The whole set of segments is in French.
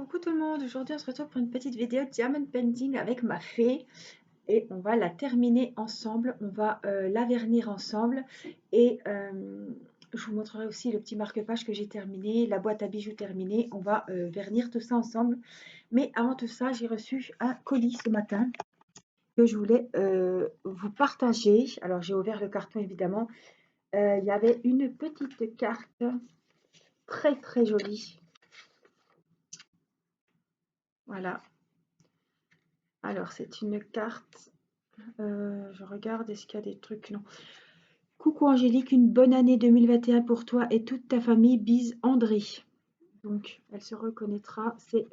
Coucou tout le monde, aujourd'hui on se retrouve pour une petite vidéo diamond painting avec ma fée et on va la terminer ensemble, on va la vernir ensemble et je vous montrerai aussi le petit marque-page que j'ai terminé, la boîte à bijoux terminée, on va vernir tout ça ensemble. Mais avant tout ça, j'ai reçu un colis ce matin que je voulais vous partager. Alors j'ai ouvert le carton évidemment, il y avait une petite carte très très jolie, voilà. Alors c'est une carte. Je regarde, est-ce qu'il y a des trucs? Non. Coucou Angélique, une bonne année 2021 pour toi et toute ta famille. Bise André. Donc, elle se reconnaîtra. C'est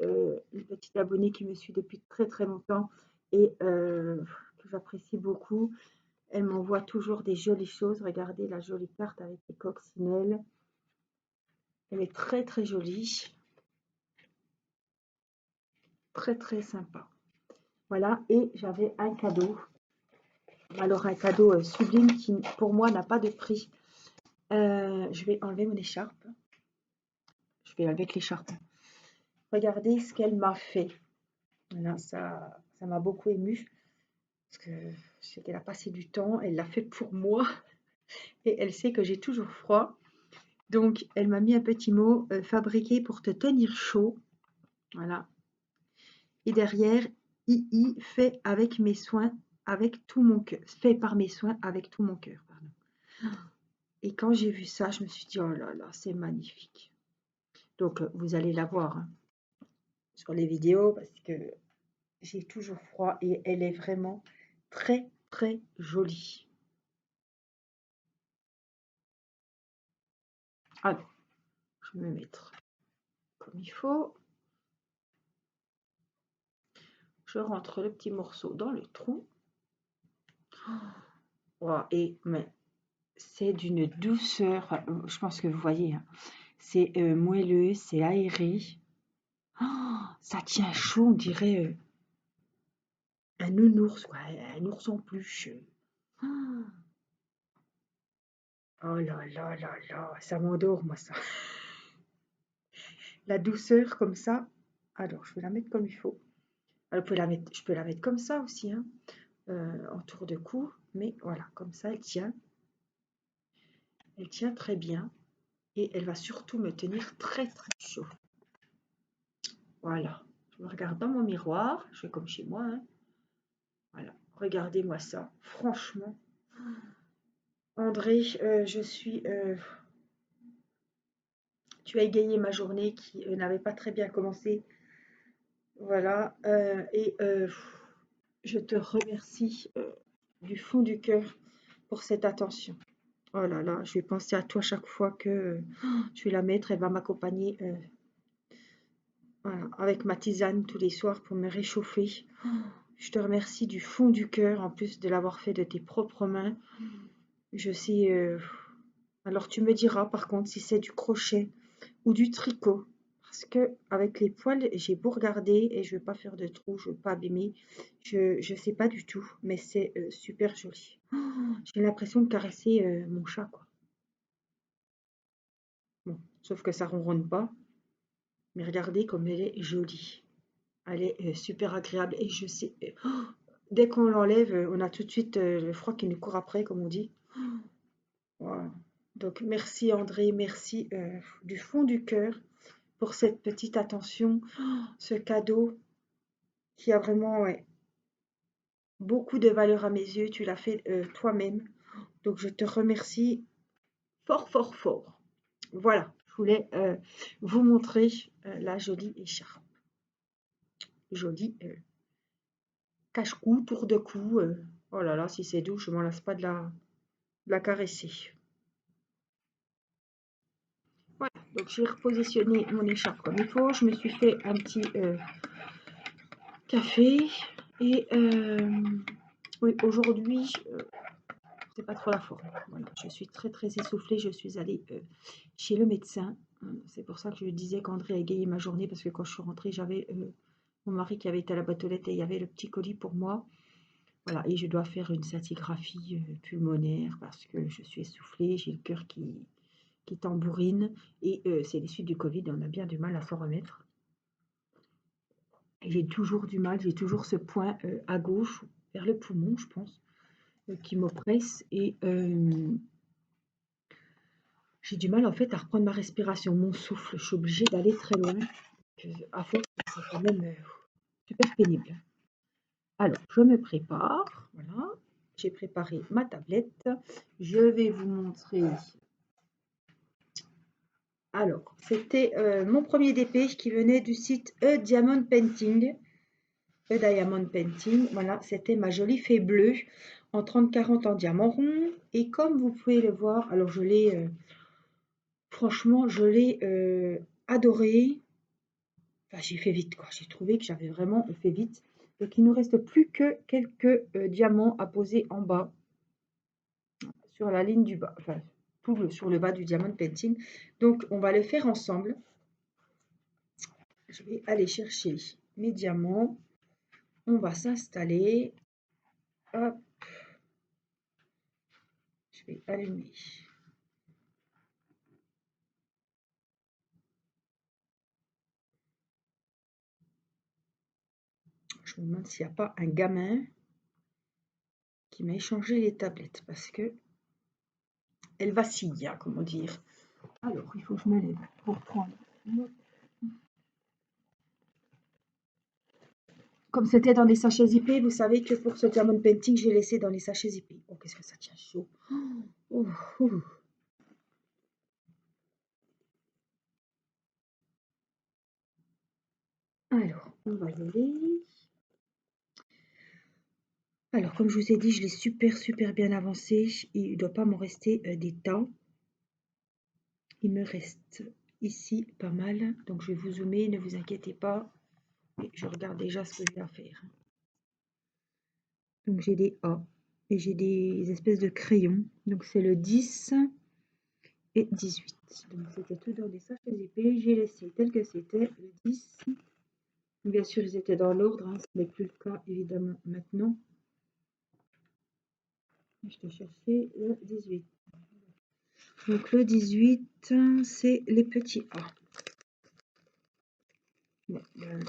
une petite abonnée qui me suit depuis très très longtemps et que j'apprécie beaucoup. Elle m'envoie toujours des jolies choses. Regardez la jolie carte avec les coccinelles. Elle est très très jolie. Très très sympa. Voilà, et j'avais un cadeau. Alors, un cadeau sublime qui, pour moi, n'a pas de prix. Je vais enlever mon écharpe. Je vais avec l'écharpe. Regardez ce qu'elle m'a fait. Voilà, ça m'a beaucoup émue. Parce que je sais qu'elle a passé du temps. Elle l'a fait pour moi. Et elle sait que j'ai toujours froid. Donc, elle m'a mis un petit mot fabriqué pour te tenir chaud. Voilà. Et derrière, II fait avec mes soins, avec tout mon cœur. Fait par mes soins avec tout mon cœur. Pardon. Et quand j'ai vu ça, je me suis dit, oh là là, c'est magnifique. Donc, vous allez la voir hein, sur les vidéos parce que j'ai toujours froid et elle est vraiment très très jolie. Alors, je vais me mettre comme il faut. Je rentre le petit morceau dans le trou. Oh, et mais c'est d'une douceur, je pense que vous voyez, hein. C'est moelleux, c'est aéré. Oh, ça tient chaud, on dirait un nounours, quoi, un ours en peluche. Oh là là là là, ça m'endort, moi, ça. La douceur comme ça. Alors, je vais la mettre comme il faut. Alors, je peux la mettre comme ça aussi, hein, en tour de cou. Mais voilà, comme ça, elle tient. Elle tient très bien. Et elle va surtout me tenir très très chaud. Voilà. Je me regarde dans mon miroir. Je fais comme chez moi, hein. Voilà. Regardez-moi ça. Franchement. André, je suis... tu as égayé ma journée qui n'avait pas très bien commencé. Voilà. Et je te remercie du fond du cœur pour cette attention. Oh là là, je vais penser à toi chaque fois que je vais la mettre. Elle va m'accompagner voilà, avec ma tisane tous les soirs pour me réchauffer. Je te remercie du fond du cœur, en plus de l'avoir fait de tes propres mains. Je sais... alors tu me diras par contre si c'est du crochet ou du tricot. Parce que avec les poils, j'ai beau regarder et je ne veux pas faire de trous, je ne veux pas abîmer. Je ne sais pas du tout, mais c'est super joli. J'ai l'impression de caresser mon chat, quoi. Bon, sauf que ça ronronne pas. Mais regardez comme elle est jolie. Elle est super agréable. Et je sais, dès qu'on l'enlève, on a tout de suite le froid qui nous court après, comme on dit. Voilà. Donc merci André, merci du fond du cœur pour cette petite attention, ce cadeau qui a vraiment ouais, beaucoup de valeur à mes yeux. Tu l'as fait toi-même. Donc je te remercie fort, fort, fort. Voilà, je voulais vous montrer la jolie écharpe. Jolie cache-cou, tour de cou. Oh là là, si c'est doux, je m'en lasse pas de la caresser. Voilà, donc j'ai repositionné mon écharpe comme il faut. Je me suis fait un petit café. Et oui, aujourd'hui, c'est pas trop la forme. Voilà, je suis très très essoufflée. Je suis allée chez le médecin. C'est pour ça que je disais qu'André a égayé ma journée parce que quand je suis rentrée, j'avais mon mari qui avait été à la boîte aux lettres et il y avait le petit colis pour moi. Voilà, et je dois faire une scintigraphie pulmonaire parce que je suis essoufflée, j'ai le cœur qui tambourine et c'est les suites du Covid, on a bien du mal à s'en remettre. Et j'ai toujours du mal, j'ai toujours ce point à gauche, vers le poumon, je pense, qui m'oppresse. Et j'ai du mal en fait à reprendre ma respiration, mon souffle. Je suis obligée d'aller très loin. À force, c'est quand même super pénible. Alors, je me prépare. Voilà. J'ai préparé ma tablette. Je vais vous montrer. Alors, c'était mon premier DP qui venait du site Diamond Painting. Diamond Painting. Voilà, c'était ma jolie fée bleue en 30-40 en diamant rond. Et comme vous pouvez le voir, alors je l'ai, franchement, je l'ai adoré. Enfin, j'ai fait vite, quoi. J'ai trouvé que j'avais vraiment fait vite. Donc, il ne nous reste plus que quelques diamants à poser en bas, sur la ligne du bas, enfin, sur le bas du Diamond Painting. Donc, on va le faire ensemble. Je vais aller chercher mes diamants. On va s'installer. Hop. Je vais allumer. Je me demande s'il n'y a pas un gamin qui m'a échangé les tablettes parce que elle vacille, hein, comment dire. Alors, il faut que je me lève pour prendre. Comme c'était dans des sachets zippés, vous savez que pour ce Diamond Painting, j'ai laissé dans les sachets zippés. Oh, qu'est-ce que ça tient chaud. Oh, oh. Alors, on va y aller. Alors, comme je vous ai dit, je l'ai super bien avancé. Il ne doit pas m'en rester des tas. Il me reste ici pas mal. Donc, je vais vous zoomer, ne vous inquiétez pas. Et je regarde déjà ce que j'ai à faire. Donc, j'ai des A et j'ai des espèces de crayons. Donc, c'est le 10 et 18. Donc, c'était tout dans des sachets épais. J'ai laissé tel que c'était le 10. Bien sûr, ils étaient dans l'ordre. Hein. Ce n'est plus le cas, évidemment, maintenant. Je te cherchais le 18. Donc le 18, c'est les petits A. Bon,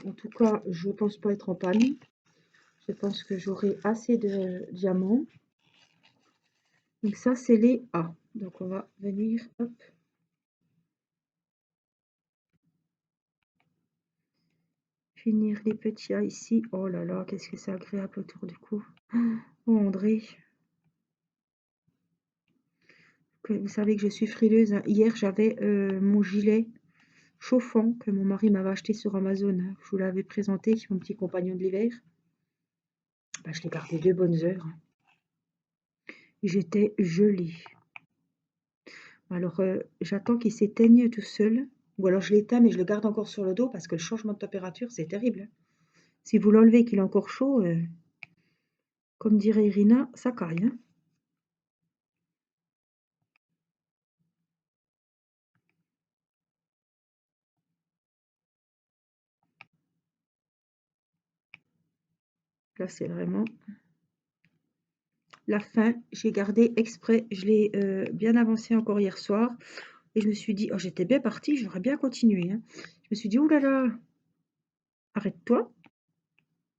en tout cas, je ne pense pas être en panne. Je pense que j'aurai assez de diamants. Donc ça, c'est les A. Donc on va venir, hop. Finir les petits A ici. Oh là là, qu'est-ce que c'est agréable autour du cou. Oh André. Vous savez que je suis frileuse. Hein. Hier, j'avais mon gilet chauffant que mon mari m'avait acheté sur Amazon. Hein. Je vous l'avais présenté, mon petit compagnon de l'hiver. Ben, je l'ai gardé 2 bonnes heures. J'étais gelée. Alors, j'attends qu'il s'éteigne tout seul. Ou alors je l'éteins, mais je le garde encore sur le dos parce que le changement de température, c'est terrible. Hein. Si vous l'enlevez et qu'il est encore chaud, comme dirait Irina, ça caille. Hein. Là, c'est vraiment la fin. J'ai gardé exprès. Je l'ai bien avancé encore hier soir. Et je me suis dit, oh, j'étais bien partie, j'aurais bien continué. Hein. Je me suis dit, oh là là, arrête-toi.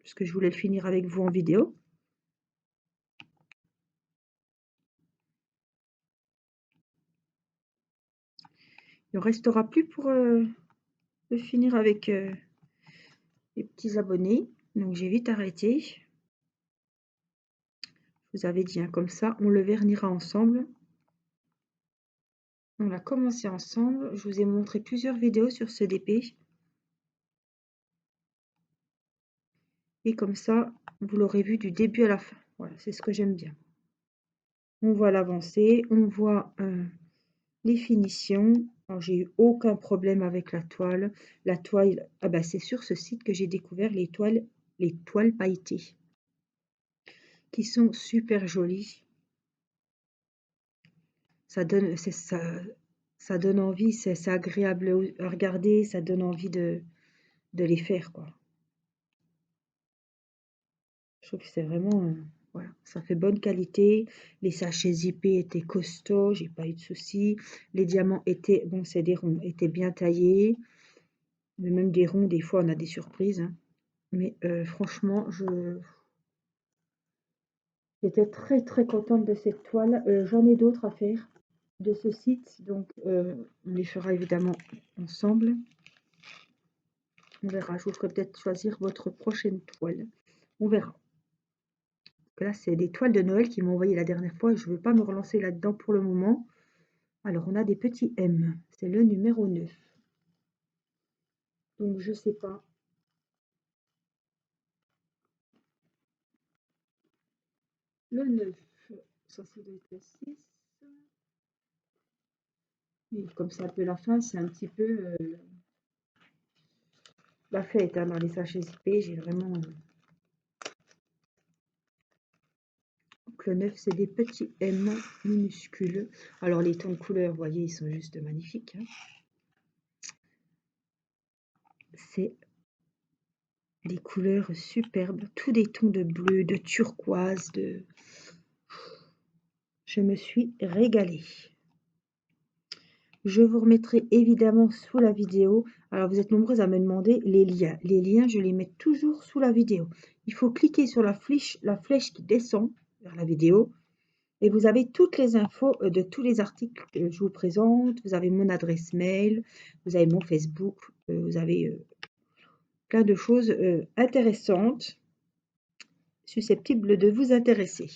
Parce que je voulais le finir avec vous en vidéo. Il ne restera plus pour le finir avec les petits abonnés. Donc j'ai vite arrêté. Je vous avais dit, hein, comme ça, on le vernira ensemble. On l'a commencé ensemble. Je vous ai montré plusieurs vidéos sur ce DP. Et comme ça, vous l'aurez vu du début à la fin. Voilà, c'est ce que j'aime bien. On voit l'avancée, on voit les finitions. Alors, j'ai eu aucun problème avec la toile. La toile, ah ben, c'est sur ce site que j'ai découvert les toiles pailletées, qui sont super jolies. Ça donne, ça donne envie, c'est agréable à regarder, ça donne envie de les faire, quoi. Je trouve que c'est vraiment, voilà, ça fait bonne qualité. Les sachets zippés étaient costauds, j'ai pas eu de soucis. Les diamants étaient, bon, c'est des ronds, étaient bien taillés. Mais même des ronds, des fois, on a des surprises. Hein. Mais franchement, j'étais très très contente de cette toile. J'en ai d'autres à faire de ce site, donc on les fera évidemment ensemble. On verra, je vous ferai peut-être choisir votre prochaine toile. On verra. Là, c'est des toiles de Noël qu'ils m'ont envoyé la dernière fois et je ne veux pas me relancer là-dedans pour le moment. Alors, on a des petits M. C'est le numéro 9. Donc, je sais pas. Le 9, ça doit être le 6. Et comme c'est un peu la fin, c'est un petit peu la fête hein, dans les sachets zippés. J'ai vraiment... Donc, le 9, c'est des petits M minuscules. Alors, les tons de couleur, vous voyez, ils sont juste magnifiques. Hein. C'est des couleurs superbes. Tous des tons de bleu, de turquoise, de... Je me suis régalée. Je vous remettrai évidemment sous la vidéo. Alors, vous êtes nombreuses à me demander les liens. Les liens, je les mets toujours sous la vidéo. Il faut cliquer sur la flèche qui descend vers la vidéo. Et vous avez toutes les infos de tous les articles que je vous présente. Vous avez mon adresse mail, vous avez mon Facebook, vous avez plein de choses intéressantes, susceptibles de vous intéresser.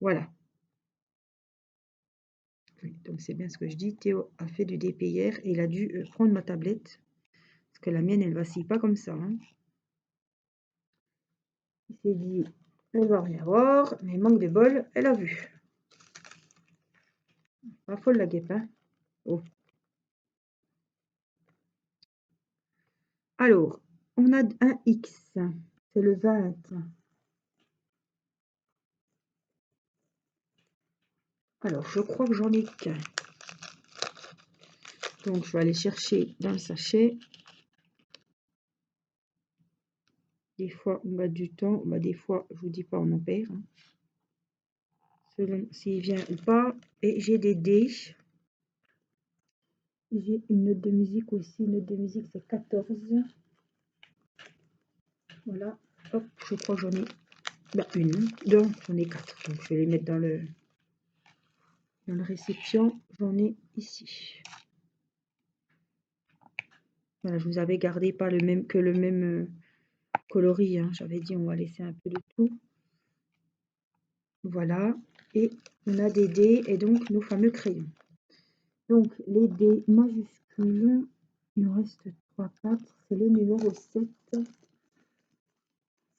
Voilà. Oui, donc c'est bien ce que je dis. Théo a fait du DP hier et il a dû prendre ma tablette. Parce que la mienne, elle vacille pas comme ça. Hein. Il s'est dit, elle va rien voir, mais manque de bol, elle a vu. Pas folle la guêpe, hein. Oh. Alors, on a un X, c'est le 20. Alors, je crois que j'en ai qu'un. Donc, je vais aller chercher dans le sachet. Des fois, on met du temps. Bah, des fois, je vous dis pas, on en perd. Hein. Selon s'il vient ou pas. Et j'ai des dés. J'ai une note de musique aussi. Une note de musique, c'est 14. Voilà. Hop, je crois que j'en ai une. Donc, j'en ai 4. Donc, je vais les mettre dans le récipient. J'en ai ici. Voilà, je vous avais gardé pas le même que le même coloris. Hein. J'avais dit on va laisser un peu de tout. Voilà. Et on a des dés et donc nos fameux crayons. Donc, les dés majuscules, il en reste 3, 4, c'est le numéro 7.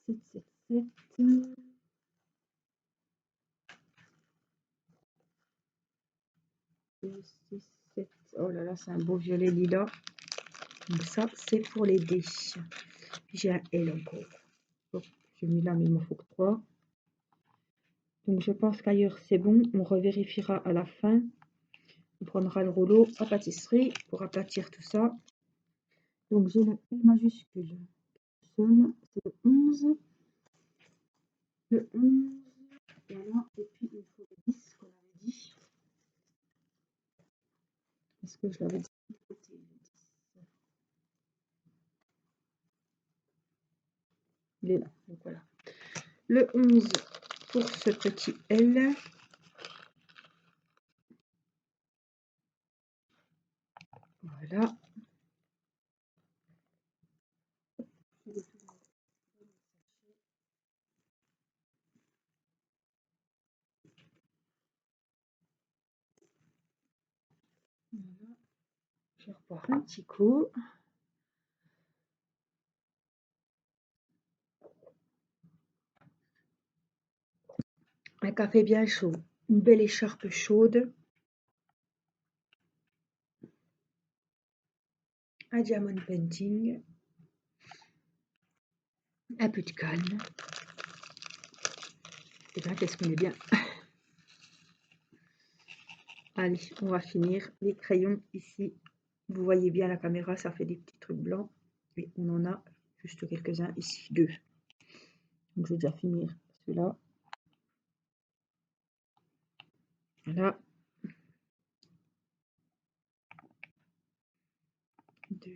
7, 7, 7. 2, 6, 7. Oh là là, c'est un beau violet lilas. Donc ça, c'est pour les dés. J'ai un L encore. Oh, j'ai mis là, mais il m'en faut que 3. Donc je pense qu'ailleurs, c'est bon. On revérifiera à la fin. On prendra le rouleau à pâtisserie pour aplatir tout ça. Donc j'ai le L majuscule. C'est le 11. Le 11. Voilà. Et puis il faut le 10 qu'on avait dit. Est-ce que je l'avais dit de côté, le 10? Il est là. Donc voilà. Le 11 pour ce petit L. Voilà. Voilà. Je vais reboire un petit coup. Un café bien chaud. Une belle écharpe chaude. Un diamond painting. Un peu de calme. Et bien, qu'est-ce qu'on est bien. Allez, on va finir. Les crayons ici. Vous voyez bien la caméra, ça fait des petits trucs blancs. Et on en a juste quelques-uns ici, 2. Donc je vais déjà finir celui-là. Voilà. 2,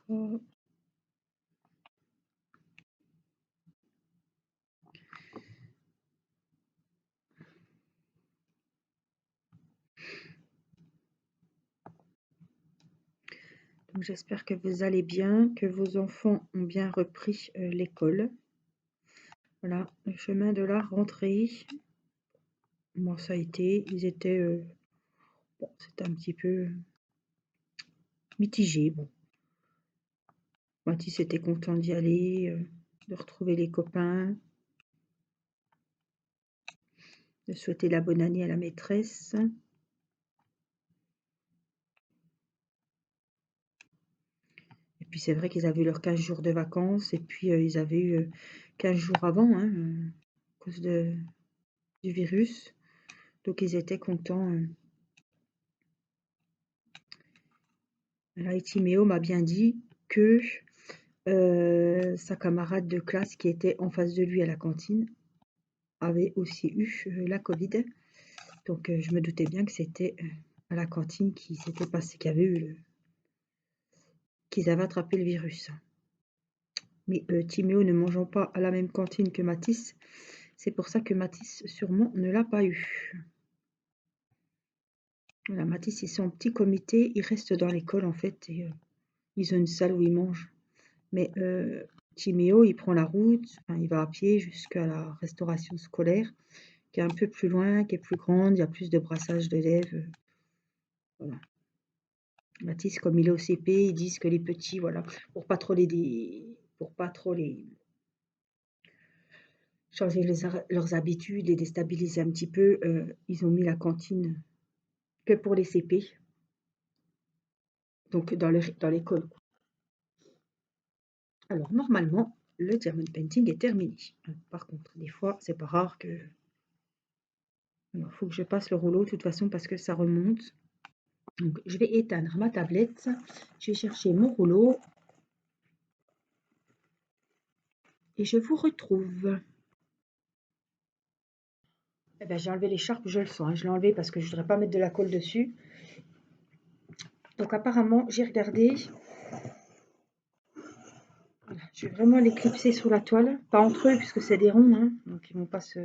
3, Donc j'espère que vous allez bien, que vos enfants ont bien repris l'école. Voilà, le chemin de la rentrée. Moi, ça a été, ils étaient, bon, c'était un petit peu mitigé. Bon, Mathis était content d'y aller, de retrouver les copains, de souhaiter la bonne année à la maîtresse. Et puis c'est vrai qu'ils avaient eu leurs 15 jours de vacances et puis ils avaient eu 15 jours avant, hein, à cause du virus. Donc ils étaient contents. Là, et Timéo m'a bien dit que sa camarade de classe qui était en face de lui à la cantine avait aussi eu la Covid. Donc je me doutais bien que c'était à la cantine qui s'était passé, qu'il y avait eu qu'ils avaient attrapé le virus. Mais Timéo ne mangeant pas à la même cantine que Mathis, c'est pour ça que Mathis sûrement ne l'a pas eu. Voilà, Mathis, ils sont en petit comité, ils restent dans l'école en fait, et ils ont une salle où ils mangent. Mais Timéo, il prend la route, enfin, il va à pied jusqu'à la restauration scolaire, qui est un peu plus loin, qui est plus grande, il y a plus de brassage d'élèves. Voilà. Mathis, comme il est au CP, ils disent que les petits, voilà, pour pas trop les changer leurs habitudes, les déstabiliser un petit peu, ils ont mis la cantine que pour les CP, donc dans l'école. Alors normalement, le diamond painting est terminé. Par contre, des fois, c'est pas rare que... Il faut que je passe le rouleau de toute façon parce que ça remonte. Donc, je vais éteindre ma tablette. Je vais chercher mon rouleau. Et je vous retrouve. Eh ben, j'ai enlevé l'écharpe, je le sens. Hein. Je l'ai enlevé parce que je ne voudrais pas mettre de la colle dessus. Donc apparemment, j'ai regardé. Voilà, je vais vraiment les clipser sur la toile. Pas entre eux puisque c'est des ronds. Hein. Donc ils ne vont pas se...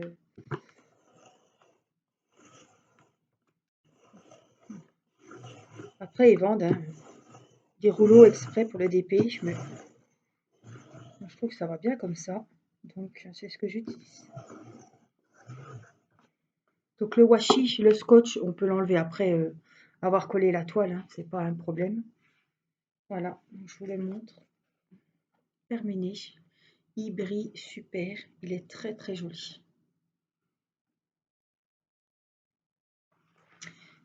Après, ils vendent des rouleaux exprès pour le DP. Je trouve que ça va bien comme ça. Donc c'est ce que j'utilise. Donc le washi, le scotch, on peut l'enlever après avoir collé la toile, hein, c'est pas un problème. Voilà, je vous le montre. Terminé. Il brille super, il est très très joli.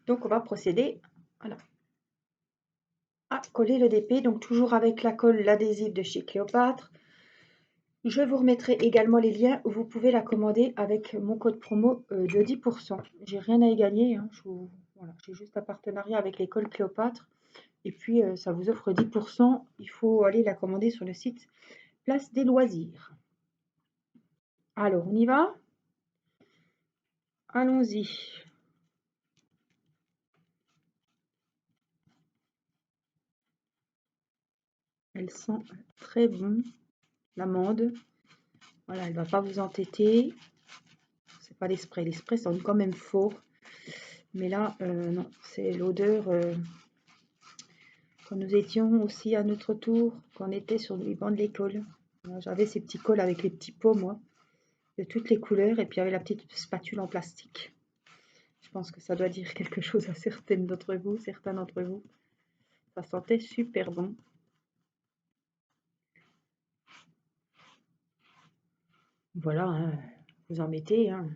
Donc on va procéder voilà, à coller le DP, donc toujours avec la colle, l'adhésif de chez Cléopâtre. Je vous remettrai également les liens où vous pouvez la commander avec mon code promo de 10%. J'ai rien à y gagner, hein, voilà, j'ai juste un partenariat avec l'école Cléopâtre. Et puis, ça vous offre 10%. Il faut aller la commander sur le site Place des Loisirs. Alors, on y va? Allons-y. Elle sent très bon, l'amande. Voilà, elle ne va pas vous entêter. C'est pas l'esprit. L'esprit sent quand même fort. Mais là, non, c'est l'odeur. Quand nous étions aussi à notre tour, quand on était sur les bancs de l'école. J'avais ces petits cols avec les petits pots, moi, de toutes les couleurs. Et puis, il y avait la petite spatule en plastique. Je pense que ça doit dire quelque chose à certains d'entre vous. Ça sentait super bon. Voilà, hein, vous en mettez. Hein.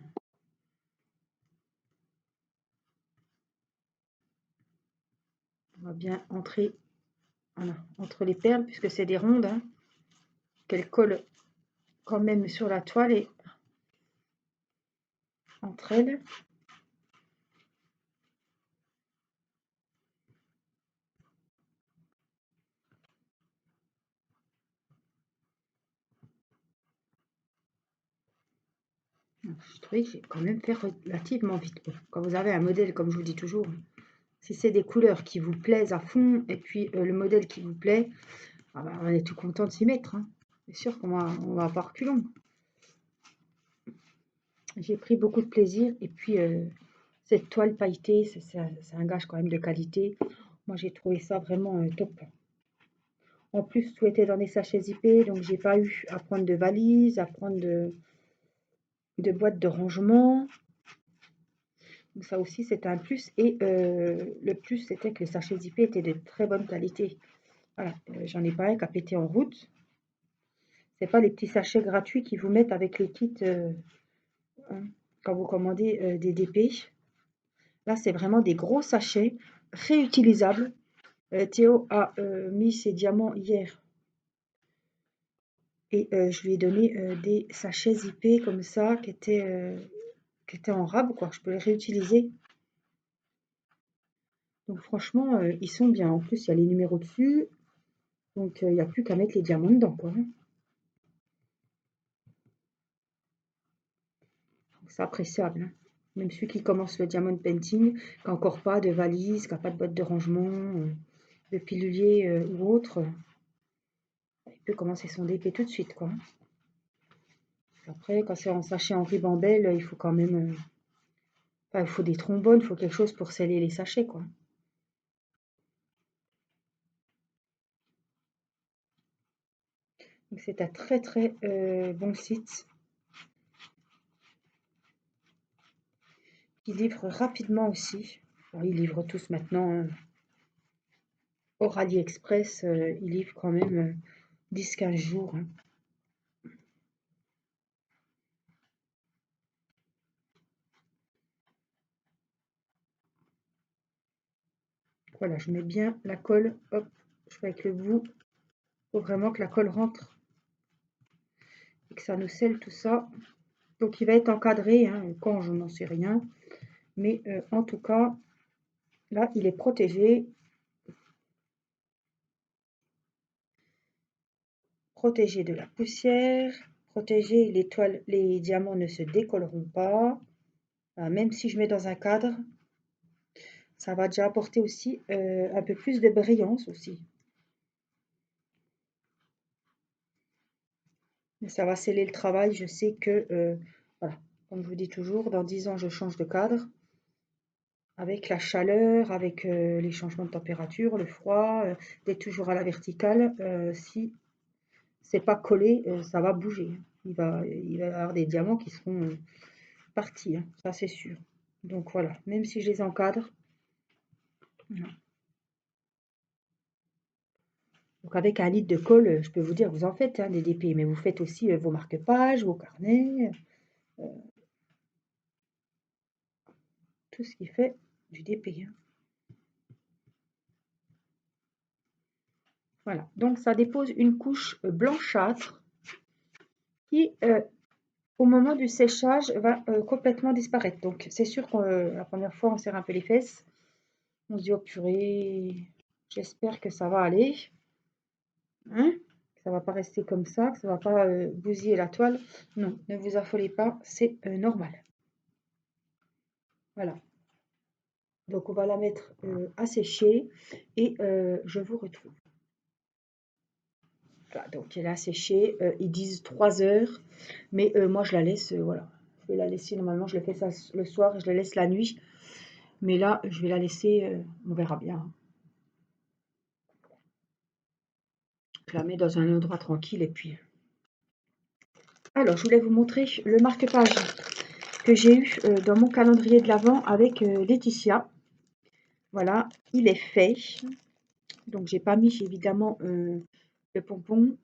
On va bien entrer voilà, entre les perles, puisque c'est des rondes, hein, qu'elles collent quand même sur la toile et entre elles. Je trouvais que j'ai quand même fait relativement vite. Bon, quand vous avez un modèle, comme je vous dis toujours, si c'est des couleurs qui vous plaisent à fond, et puis le modèle qui vous plaît, ah bah, on est tout content de s'y mettre. Hein. C'est sûr qu'on va pas reculons. J'ai pris beaucoup de plaisir, et puis cette toile pailletée, c'est un gage quand même de qualité. Moi, j'ai trouvé ça vraiment top. En plus, tout était dans des sachets zippés, donc j'ai pas eu à prendre de valise, à prendre de boîte de rangement. Donc ça aussi, c'était un plus. Et le plus, c'était que les sachets zippés étaient de très bonne qualité. Voilà, j'en ai pas un qui a pété en route. C'est pas les petits sachets gratuits qui vous mettent avec les kits hein, quand vous commandez des DP. Là, c'est vraiment des gros sachets réutilisables. Théo a mis ses diamants hier et je lui ai donné des sachets zippés comme ça qui étaient en rab, quoi. Je peux les réutiliser. Donc franchement, ils sont bien. En plus, il y a les numéros dessus. Donc il n'y a plus qu'à mettre les diamants dedans, quoi, hein. C'est appréciable, hein. Même celui qui commence le diamond painting, qui n'a encore pas de valise, qui n'a pas de boîte de rangement, de pilulier ou autre, il peut commencer son DP tout de suite, quoi, hein. Après, quand c'est en sachet en ribambelle, il faut quand même... enfin, il faut des trombones, il faut quelque chose pour sceller les sachets, quoi. Donc c'est un très très bon site qui livre rapidement aussi. Alors, ils livrent tous maintenant, hein. Hors AliExpress, ils livrent quand même 10-15 jours, hein. Voilà, je mets bien la colle, hop, je fais avec le bout. Il faut vraiment que la colle rentre et que ça nous scelle tout ça. Donc il va être encadré, hein, quand je n'en sais rien. Mais en tout cas, là, il est protégé. Protégé de la poussière. Protégé, les diamants ne se décolleront pas. Même si je mets dans un cadre, ça va déjà apporter aussi un peu plus de brillance aussi. Mais ça va sceller le travail. Je sais que, voilà, comme je vous dis toujours, dans 10 ans, je change de cadre. Avec la chaleur, avec les changements de température, le froid, d'être toujours à la verticale, si c'est pas collé, ça va bouger, hein. Il va y avoir des diamants qui seront partis, hein, ça c'est sûr. Donc voilà, même si je les encadre. Voilà. Donc avec un litre de colle, je peux vous dire, vous en faites, hein, des DP, mais vous faites aussi vos marque-pages, vos carnets, euh, tout ce qui fait du DP, hein. Voilà, donc ça dépose une couche blanchâtre qui, au moment du séchage, va complètement disparaître. Donc c'est sûr que la première fois, on serre un peu les fesses. On se dit, oh purée, j'espère que ça va aller, hein, que ça va pas rester comme ça, que ça va pas bousiller la toile. Non, ne vous affolez pas, c'est normal. Voilà. Donc on va la mettre à sécher et je vous retrouve. Voilà, donc elle a séché, ils disent 3 heures, mais moi je la laisse, voilà. Je vais la laisser, normalement je le fais ça le soir et je la laisse la nuit. Mais là, je vais la laisser, on verra bien, hein. Je la mets dans un endroit tranquille et puis... Alors, je voulais vous montrer le marque-page que j'ai eu dans mon calendrier de l'Avent avec Laetitia. Voilà, il est fait. Donc, j'ai pas mis évidemment le pompon.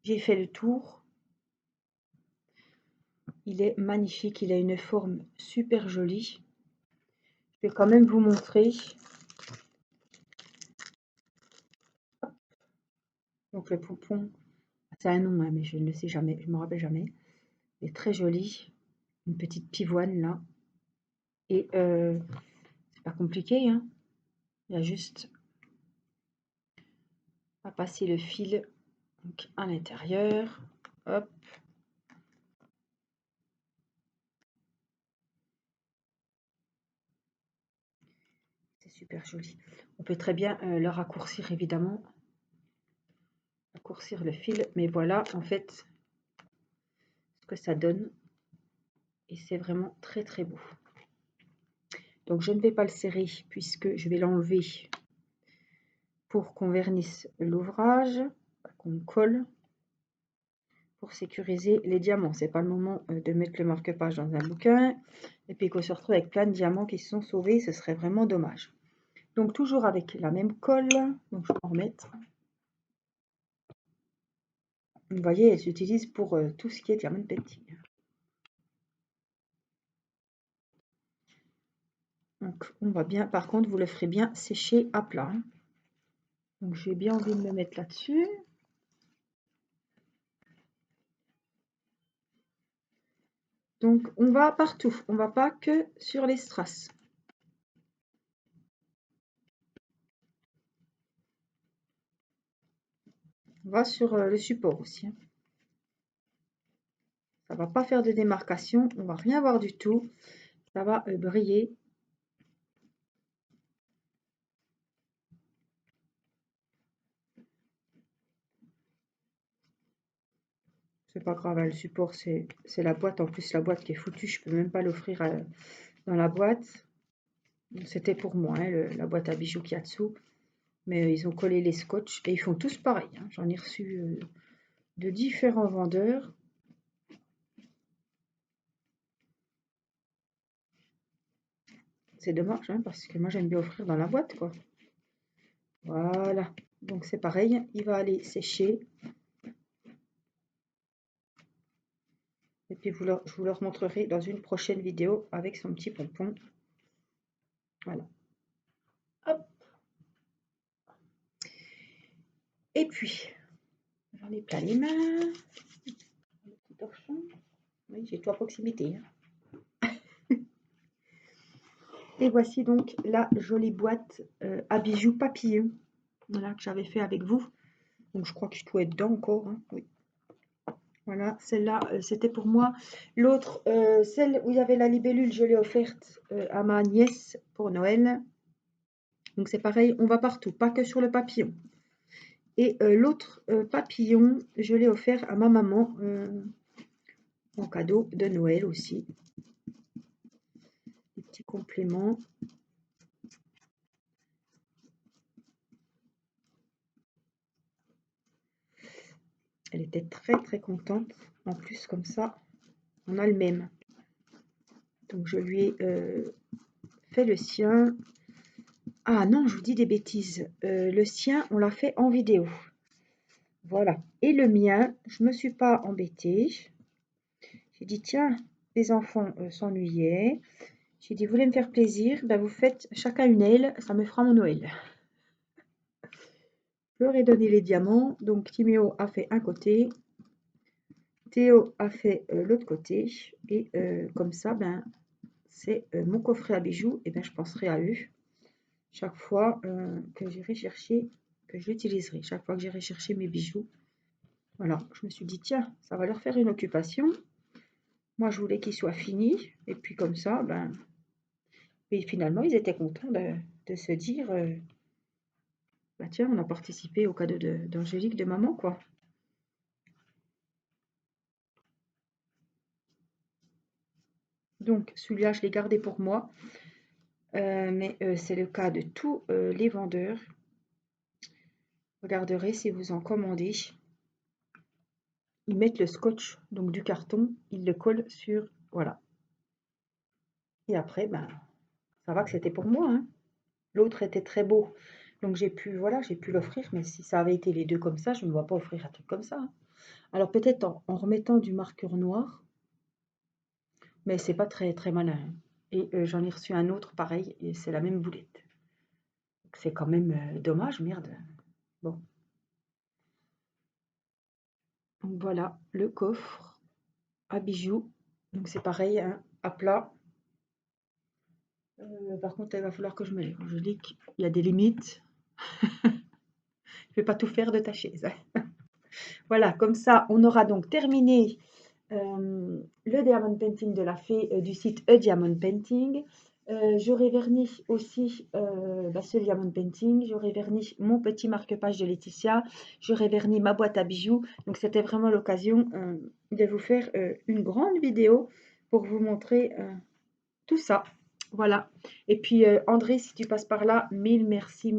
J'ai fait le tour. Il est magnifique, il a une forme super jolie. Je vais quand même vous montrer. Donc, le pompon, c'est un nom, hein, mais je ne le sais jamais, je ne me rappelle jamais. Il est très joli. Une petite pivoine là. Et c'est pas compliqué, hein. Il y a juste à passer le fil donc, à l'intérieur. Hop. C'est super joli. On peut très bien le raccourcir évidemment. Raccourcir le fil. Mais voilà en fait ce que ça donne. Et c'est vraiment très très beau. Donc je ne vais pas le serrer puisque je vais l'enlever pour qu'on vernisse l'ouvrage, qu'on colle, pour sécuriser les diamants. C'est pas le moment de mettre le marque-page dans un bouquin et puis qu'on se retrouve avec plein de diamants qui se sont sauvés, ce serait vraiment dommage. Donc toujours avec la même colle, donc je vais en remettre. Vous voyez, elle s'utilise pour tout ce qui est diamond painting. Donc on va bien, par contre vous le ferez bien sécher à plat. Hein. Donc j'ai bien envie de me mettre là-dessus. Donc on va partout, on va pas que sur les strass. On va sur le support aussi. Hein. Ça va pas faire de démarcation, on va rien voir du tout. Ça va briller. C'est pas grave, hein, le support c'est la boîte. En plus la boîte qui est foutue, je peux même pas l'offrir dans la boîte. C'était pour moi, hein, la boîte à bijoux qu'il y a dessous. Mais ils ont collé les scotch et ils font tous pareil. Hein. J'en ai reçu de différents vendeurs. C'est dommage, hein, parce que moi j'aime bien offrir dans la boîte, quoi. Voilà. Donc c'est pareil, il va aller sécher. Et puis je vous le remontrerai dans une prochaine vidéo avec son petit pompon. Voilà. Hop. Et puis, j'en ai plein les mains. Le petit torchon. Oui, j'ai tout à proximité. Hein. Et voici donc la jolie boîte à bijoux papillon. Voilà, que j'avais fait avec vous. Donc je crois que je dois être dedans encore. Hein. Oui. Voilà, celle-là, c'était pour moi. L'autre, celle où il y avait la libellule, je l'ai offerte à ma nièce pour Noël. Donc c'est pareil, on va partout, pas que sur le papillon. Et l'autre papillon, je l'ai offert à ma maman en cadeau de Noël aussi. Des petits compléments. Elle était très très contente. En plus, comme ça, on a le même. Donc je lui ai fait le sien. Ah non, je vous dis des bêtises. Le sien, on l'a fait en vidéo. Voilà. Et le mien, je ne me suis pas embêtée. J'ai dit, tiens, les enfants s'ennuyaient. J'ai dit, vous voulez me faire plaisir? Ben, vous faites chacun une aile, ça me fera mon Noël. Je leur ai donné les diamants. Donc, Timéo a fait un côté. Théo a fait l'autre côté. Et comme ça, ben, c'est mon coffret à bijoux. Et ben, je penserai à eux. Chaque fois que j'irai chercher, que je l'utiliserai. Chaque fois que j'irai chercher mes bijoux. Voilà, je me suis dit, tiens, ça va leur faire une occupation. Moi, je voulais qu'ils soient finis. Et puis comme ça, ben, et finalement, ils étaient contents de se dire, bah tiens, on a participé au cadeau d'Angélique de maman, quoi. Donc, celui-là, je l'ai gardé pour moi. Mais c'est le cas de tous les vendeurs. Regarderez si vous en commandez. Ils mettent le scotch, donc du carton, ils le collent sur, voilà. Et après, ben, ça va que c'était pour moi, hein. L'autre était très beau. Donc j'ai pu, voilà, j'ai pu l'offrir, mais si ça avait été les deux comme ça, je ne me vois pas offrir un truc comme ça. Hein. Alors peut-être en remettant du marqueur noir, mais c'est pas très très malin. Hein. Et j'en ai reçu un autre pareil, et c'est la même boulette. C'est quand même dommage, merde. Bon. Donc voilà, le coffre à bijoux. Donc c'est pareil, hein, à plat. Par contre, il va falloir que je me lève. Je dis qu'il y a des limites. Je vais pas tout faire de ta chaise. Voilà, comme ça, on aura donc terminé le diamond painting de la fée du site A Diamond Painting. J'aurai verni aussi ce diamond painting. J'aurai verni mon petit marque-page de Laetitia. J'aurai verni ma boîte à bijoux. Donc, c'était vraiment l'occasion de vous faire une grande vidéo pour vous montrer tout ça. Voilà. Et puis, André, si tu passes par là, mille merci.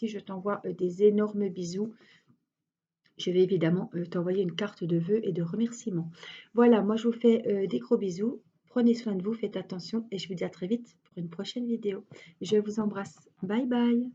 Je t'envoie des énormes bisous. Je vais évidemment t'envoyer une carte de vœux et de remerciements. Voilà, moi je vous fais des gros bisous. Prenez soin de vous, faites attention et je vous dis à très vite pour une prochaine vidéo. Je vous embrasse. Bye bye.